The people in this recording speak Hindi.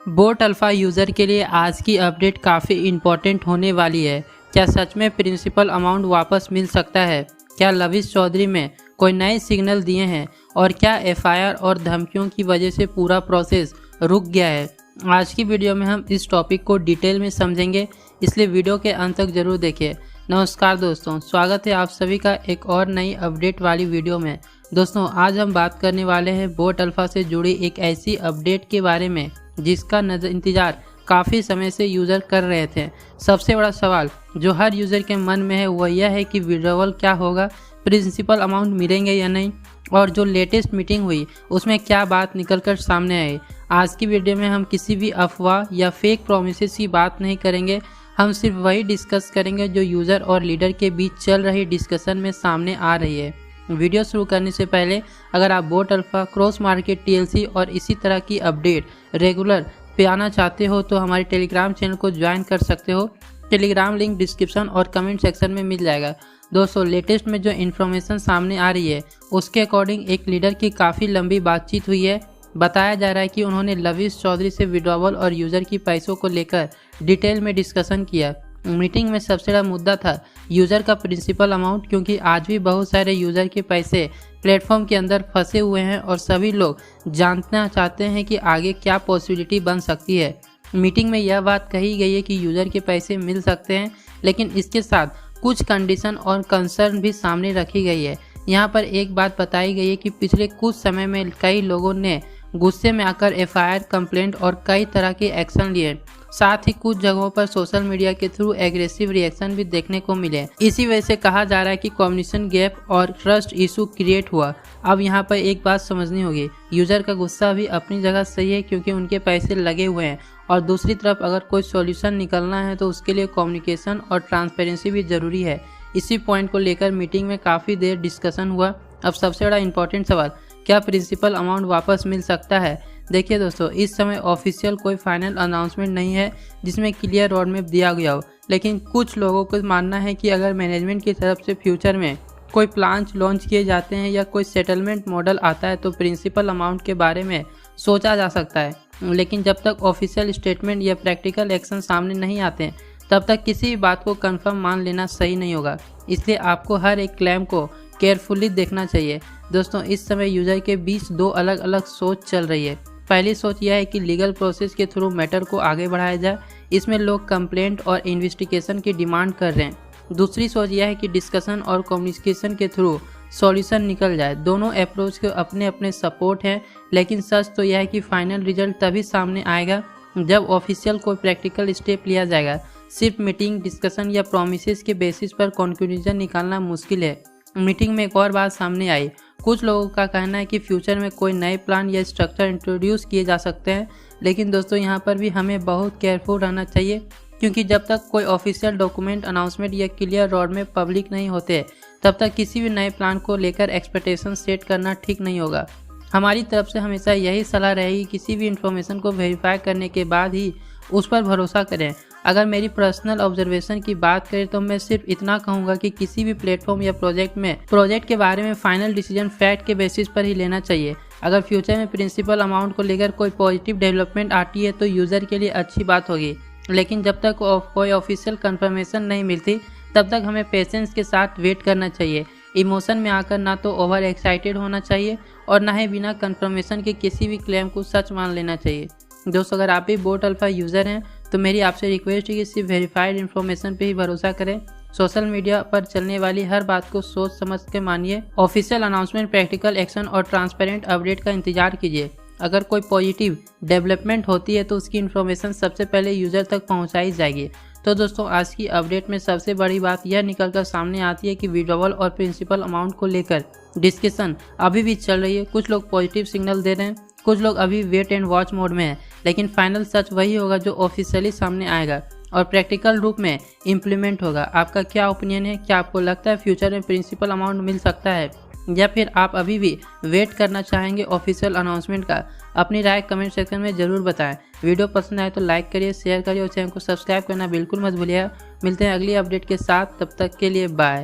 बोट अल्फ़ा यूज़र के लिए आज की अपडेट काफ़ी इम्पोर्टेंट होने वाली है। क्या सच में प्रिंसिपल अमाउंट वापस मिल सकता है? क्या लविश चौधरी में कोई नए सिग्नल दिए हैं और क्या एफआईआर और धमकियों की वजह से पूरा प्रोसेस रुक गया है? आज की वीडियो में हम इस टॉपिक को डिटेल में समझेंगे, इसलिए वीडियो के अंत तक जरूर देखिए। नमस्कार दोस्तों, स्वागत है आप सभी का एक और नई अपडेट वाली वीडियो में। दोस्तों, आज हम बात करने वाले हैं बोट अल्फ़ा से जुड़ी एक ऐसी अपडेट के बारे में जिसका इंतज़ार काफ़ी समय से यूज़र कर रहे थे। सबसे बड़ा सवाल जो हर यूज़र के मन में है वह यह है कि विड्रॉवल क्या होगा, प्रिंसिपल अमाउंट मिलेंगे या नहीं, और जो लेटेस्ट मीटिंग हुई उसमें क्या बात निकलकर सामने आई। आज की वीडियो में हम किसी भी अफवाह या फेक प्रोमिसेस की बात नहीं करेंगे, हम सिर्फ वही डिस्कस करेंगे जो यूज़र और लीडर के बीच चल रही डिस्कशन में सामने आ रही है। वीडियो शुरू करने से पहले अगर आप boat alpha, cross market, TLC और इसी तरह की अपडेट रेगुलर पे आना चाहते हो तो हमारे टेलीग्राम चैनल को ज्वाइन कर सकते हो। टेलीग्राम लिंक डिस्क्रिप्शन और कमेंट सेक्शन में मिल जाएगा। दोस्तों, लेटेस्ट में जो इन्फॉर्मेशन सामने आ रही है उसके अकॉर्डिंग एक लीडर की काफ़ी लंबी बातचीत हुई है। बताया जा रहा है कि उन्होंने लविश चौधरी से विड्रॉवल और यूज़र की पैसों को लेकर डिटेल में डिस्कशन किया। मीटिंग में सबसे बड़ा मुद्दा था यूज़र का प्रिंसिपल अमाउंट, क्योंकि आज भी बहुत सारे यूज़र के पैसे प्लेटफॉर्म के अंदर फंसे हुए हैं और सभी लोग जानना चाहते हैं कि आगे क्या पॉसिबिलिटी बन सकती है। मीटिंग में यह बात कही गई है कि यूज़र के पैसे मिल सकते हैं, लेकिन इसके साथ कुछ कंडीशन और कंसर्न भी सामने रखी गई है। यहाँ पर एक बात बताई गई है कि पिछले कुछ समय में कई लोगों ने गुस्से में आकर एफआईआर, कंप्लेंट और कई तरह के एक्शन लिए। साथ ही कुछ जगहों पर सोशल मीडिया के थ्रू एग्रेसिव रिएक्शन भी देखने को मिले। इसी वजह से कहा जा रहा है कि कम्युनिकेशन गैप और ट्रस्ट इशू क्रिएट हुआ। अब यहाँ पर एक बात समझनी होगी, यूज़र का गुस्सा भी अपनी जगह सही है क्योंकि उनके पैसे लगे हुए हैं, और दूसरी तरफ अगर कोई सॉल्यूशन निकलना है तो उसके लिए कम्युनिकेशन और ट्रांसपेरेंसी भी ज़रूरी है। इसी पॉइंट को लेकर मीटिंग में काफ़ी देर डिस्कशन हुआ। अब सबसे बड़ा इंपॉर्टेंट सवाल, क्या प्रिंसिपल अमाउंट वापस मिल सकता है? देखिए दोस्तों, इस समय ऑफिशियल कोई फाइनल अनाउंसमेंट नहीं है जिसमें क्लियर रोड मैप दिया गया हो, लेकिन कुछ लोगों को मानना है कि अगर मैनेजमेंट की तरफ से फ्यूचर में कोई प्लान लॉन्च किए जाते हैं या कोई सेटलमेंट मॉडल आता है तो प्रिंसिपल अमाउंट के बारे में सोचा जा सकता है। लेकिन जब तक ऑफिशियल स्टेटमेंट या प्रैक्टिकल एक्शन सामने नहीं आते हैं तब तक किसी भी बात को कंफर्म मान लेना सही नहीं होगा। इसलिए आपको हर एक क्लेम को केयरफुली देखना चाहिए। दोस्तों, इस समय यूज़र के बीच दो अलग अलग सोच चल रही है। पहली सोच यह है कि लीगल प्रोसेस के थ्रू मैटर को आगे बढ़ाया जाए, इसमें लोग कंप्लेंट और इन्वेस्टिगेशन की डिमांड कर रहे हैं। दूसरी सोच यह है कि डिस्कशन और कम्युनिकेशन के थ्रू सॉल्यूशन निकल जाए। दोनों अप्रोच के अपने अपने सपोर्ट हैं, लेकिन सच तो यह है कि फाइनल रिजल्ट तभी सामने आएगा जब ऑफिशियल कोई प्रैक्टिकल स्टेप लिया जाएगा। सिर्फ मीटिंग, डिस्कशन या प्रोमिसेस के बेसिस पर कंक्लूजन निकालना मुश्किल है। मीटिंग में एक और बात सामने आई, कुछ लोगों का कहना है कि फ्यूचर में कोई नए प्लान या स्ट्रक्चर इंट्रोड्यूस किए जा सकते हैं, लेकिन दोस्तों यहाँ पर भी हमें बहुत केयरफुल रहना चाहिए, क्योंकि जब तक कोई ऑफिशियल डॉक्यूमेंट, अनाउंसमेंट या क्लियर रोड में पब्लिक नहीं होते तब तक किसी भी नए प्लान को लेकर एक्सपेक्टेशन सेट करना ठीक नहीं होगा। हमारी तरफ से हमेशा यही सलाह रहेगी, किसी भी इंफॉर्मेशन को वेरीफाई करने के बाद ही उस पर भरोसा करें। अगर मेरी पर्सनल ऑब्जर्वेशन की बात करें तो मैं सिर्फ इतना कहूँगा कि किसी भी प्लेटफॉर्म या प्रोजेक्ट के बारे में फाइनल डिसीजन फैक्ट के बेसिस पर ही लेना चाहिए। अगर फ्यूचर में प्रिंसिपल अमाउंट को लेकर कोई पॉजिटिव डेवलपमेंट आती है तो यूज़र के लिए अच्छी बात होगी, लेकिन जब तक कोई ऑफिशियल कंफर्मेशन नहीं मिलती तब तक हमें पेशेंस के साथ वेट करना चाहिए। इमोशन में आकर ना तो ओवर एक्साइटेड होना चाहिए और ना ही बिना कंफर्मेशन के किसी भी क्लेम को सच मान लेना चाहिए। दोस्तों, अगर आप भी बोट अल्फ़ा यूज़र हैं तो मेरी आपसे रिक्वेस्ट है कि सिर्फ वेरीफाइड इन्फॉर्मेशन पे ही भरोसा करें। सोशल मीडिया पर चलने वाली हर बात को सोच समझ के मानिए। ऑफिशियल अनाउंसमेंट, प्रैक्टिकल एक्शन और ट्रांसपेरेंट अपडेट का इंतजार कीजिए। अगर कोई पॉजिटिव डेवलपमेंट होती है तो उसकी इन्फॉर्मेशन सबसे पहले यूज़र तक पहुंचाई जाएगी। तो दोस्तों, आज की अपडेट में सबसे बड़ी बात यह निकलकर सामने आती है कि विड्रॉवल और प्रिंसिपल अमाउंट को लेकर डिस्कशन अभी भी चल रही है। कुछ लोग पॉजिटिव सिग्नल दे रहे हैं, कुछ लोग अभी वेट एंड वॉच मोड में हैं, लेकिन फाइनल सच वही होगा जो ऑफिशियली सामने आएगा और प्रैक्टिकल रूप में इम्प्लीमेंट होगा। आपका क्या ओपिनियन है? क्या आपको लगता है फ्यूचर में प्रिंसिपल अमाउंट मिल सकता है, या फिर आप अभी भी वेट करना चाहेंगे ऑफिशियल अनाउंसमेंट का? अपनी राय कमेंट सेक्शन में ज़रूर बताएं। वीडियो पसंद आए तो लाइक करिए, शेयर करिए और चैनल को सब्सक्राइब करना बिल्कुल मत भूलिएगा। मिलते हैं अगली अपडेट के साथ, तब तक के लिए बाय।